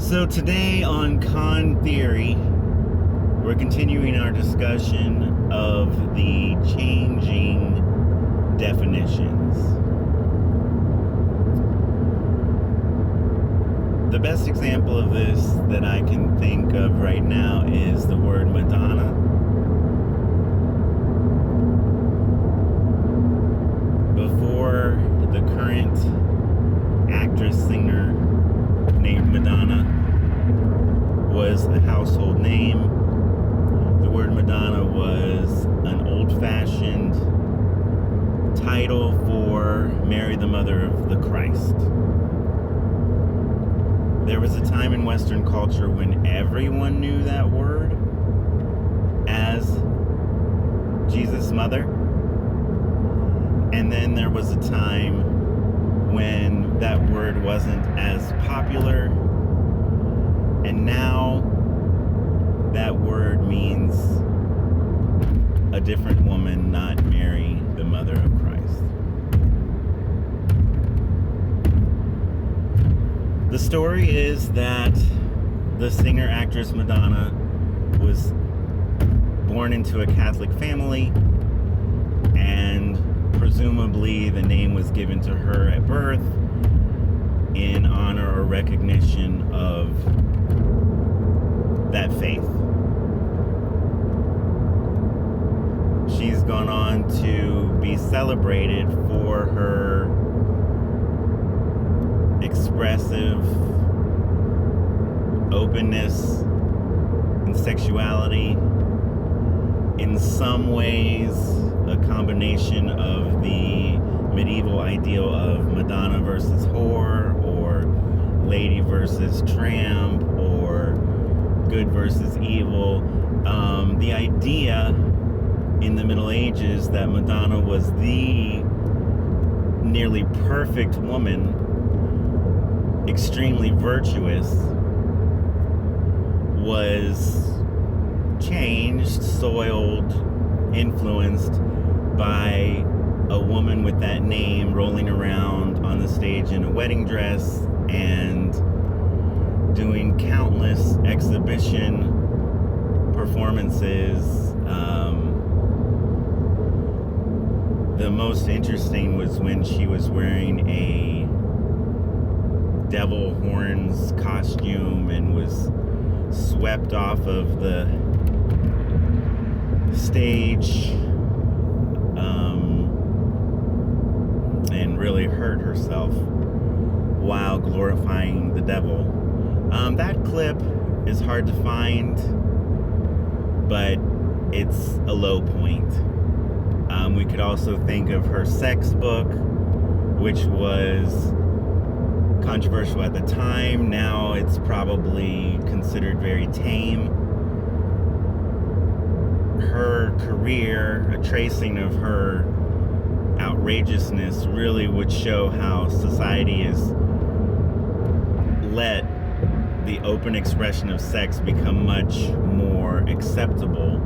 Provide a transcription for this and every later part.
So today on Con Theory, we're continuing our discussion of the changing definitions. The best example of this that I can think of right now is the word Madonna. Before the current actress singer named Madonna was a household name, the word Madonna was an old-fashioned title for Mary, the mother of the Christ. There was a time in Western culture when everyone knew that word as Jesus' mother. And then there was a time when that word wasn't as popular. And now that word means a different woman, not Mary, the mother of Christ. The story is that the singer-actress Madonna was born into a Catholic family, and presumably the name was given to her at birth in honor or recognition of that faith. She's gone on to be celebrated for her expressive openness and sexuality. In some ways, a combination of the medieval ideal of Madonna versus whore, or lady versus tramp, or good versus evil. The idea in the Middle Ages that Madonna was the nearly perfect woman, extremely virtuous, was changed, soiled, influenced by a woman with that name rolling around on the stage in a wedding dress and doing countless exhibition performances. The most interesting was when she was wearing a devil horns costume and was swept off of the stage and really hurt herself while glorifying the devil. That clip is hard to find, but it's a low point. We could also think of her sex book, which was controversial at the time. Now it's probably considered very tame. Her career, a tracing of her outrageousness, really would show how society has let the open expression of sex become much more acceptable,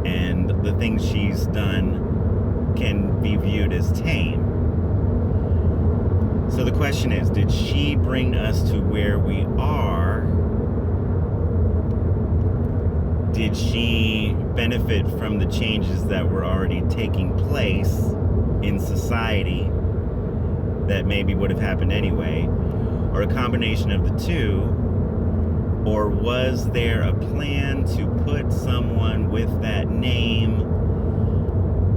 and the things she's done can be viewed as tame. So the question is, did she bring us to where we are? Did she benefit from the changes that were already taking place in society that maybe would have happened anyway? Or a combination of the two? Or was there a plan to put someone with that name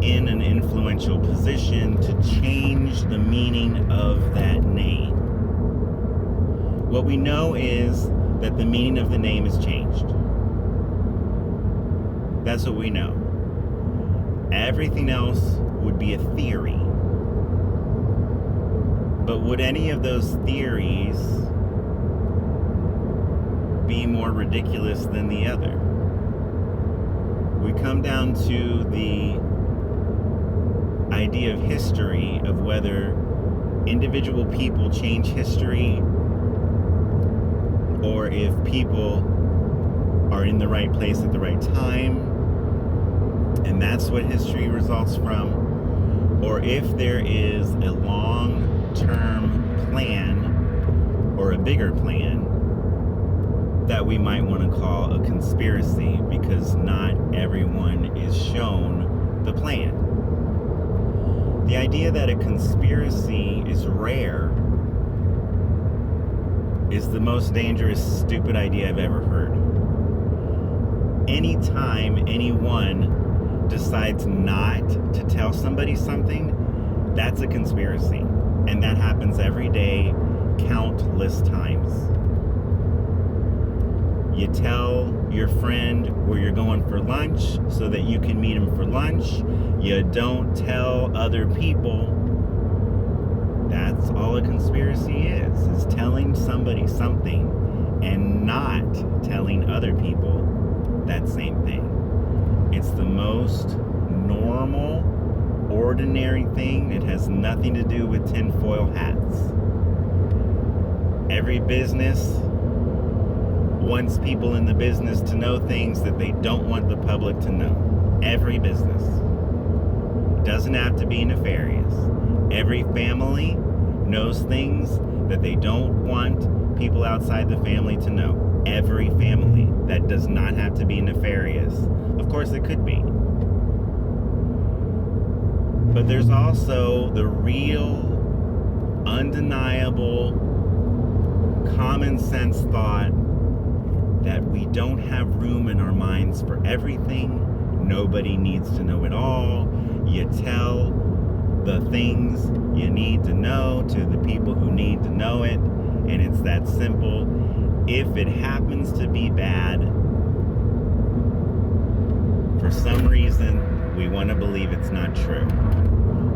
in an influential position to change the meaning of that name? What we know is that the meaning of the name has changed. That's what we know. Everything else would be a theory. But would any of those theories be more ridiculous than the other? We come down to the idea of history, of whether individual people change history, or if people are in the right place at the right time, and that's what history results from, or if there is a long-term plan or a bigger plan that we might want to call a conspiracy, because not everyone is shown the plan. The idea that a conspiracy is rare is the most dangerous, stupid idea I've ever heard. Anytime anyone decides not to tell somebody something, that's a conspiracy. And that happens every day, countless times. You tell your friend where you're going for lunch so that you can meet him for lunch. You don't tell other people. That's all a conspiracy is telling somebody something and not telling other people that same thing. It's the most normal, ordinary thing. It has nothing to do with tinfoil hats. Every business wants people in the business to know things that they don't want the public to know. Every business. It doesn't have to be nefarious. Every family knows things that they don't want people outside the family to know. Every family. That does not have to be nefarious. Of course it could be. But there's also the real, undeniable, common sense thought that we don't have room in our minds for everything. Nobody needs to know it all. You tell the things you need to know to the people who need to know it, and it's that simple. If it happens to be bad, for some reason, we want to believe it's not true.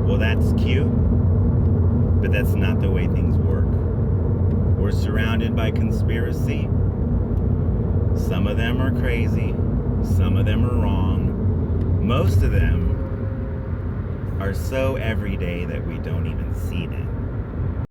Well, that's cute, but that's not the way things work. We're surrounded by conspiracy. Some of them are crazy. Some of them are wrong. Most of them are so everyday that we don't even see them.